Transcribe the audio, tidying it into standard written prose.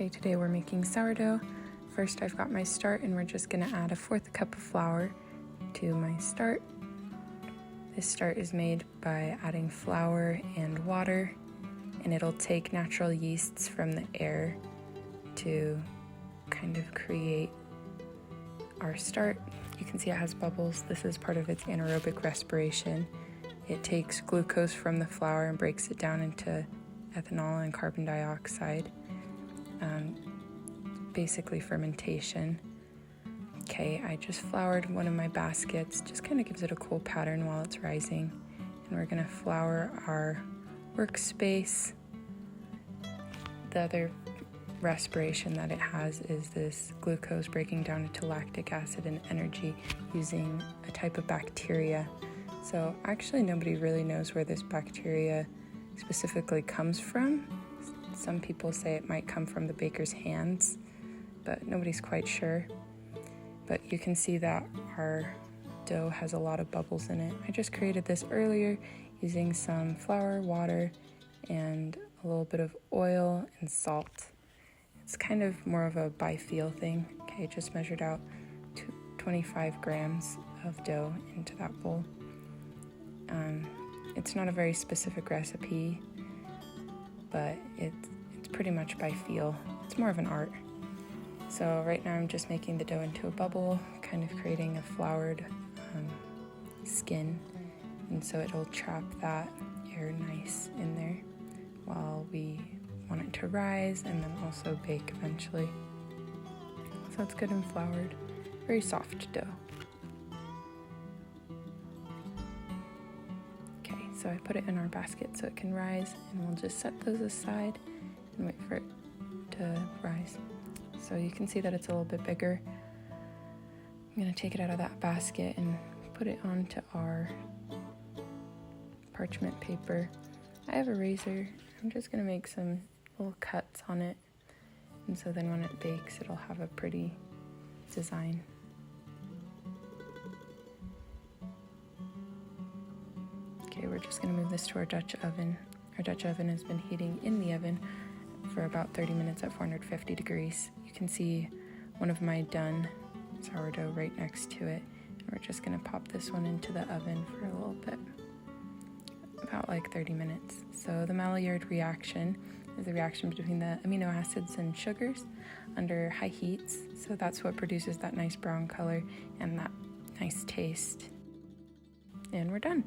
Okay, today we're making sourdough. First I've got my start and we're just gonna add a 1/4 cup of flour to my start. This start is made by adding flour and water, and it'll take natural yeasts from the air to kind of create our start. You can see it has bubbles. This is part of its anaerobic respiration. It takes glucose from the flour and breaks it down into ethanol and carbon dioxide. Basically fermentation. Okay, I just floured one of my baskets, just kind of gives it a cool pattern while it's rising. And we're gonna flour our workspace. The other respiration that it has is this glucose breaking down into lactic acid and energy using a type of bacteria. So actually nobody really knows where this bacteria specifically comes from. Some people say it might come from the baker's hands, but nobody's quite sure. But you can see that our dough has a lot of bubbles in it. I just created this earlier using some flour, water, and a little bit of oil and salt. It's kind of more of a by feel thing. Okay, just measured out 25 grams of dough into that bowl. It's not a very specific recipe, but it's pretty much by feel. It's more of an art. So right now I'm just making the dough into a bubble, kind of creating a floured skin, and so it'll trap that air nice in there while we want it to rise and then also bake eventually. So it's good and floured, very soft dough. Okay, so I put it in our basket so it can rise, and we'll just set those aside and wait for it to rise. So you can see that it's a little bit bigger. I'm gonna take it out of that basket and put it onto our parchment paper. I have a razor. I'm just gonna make some little cuts on it, and so then when it bakes it'll have a pretty design. Okay, we're just gonna move this to our Dutch oven. Our Dutch oven has been heating in the oven for about 30 minutes at 450 degrees. You can see one of my done sourdough right next to it. And we're just gonna pop this one into the oven for a little bit, about like 30 minutes. So the Maillard reaction is the reaction between the amino acids and sugars under high heats. So that's what produces that nice brown color and that nice taste. And we're done.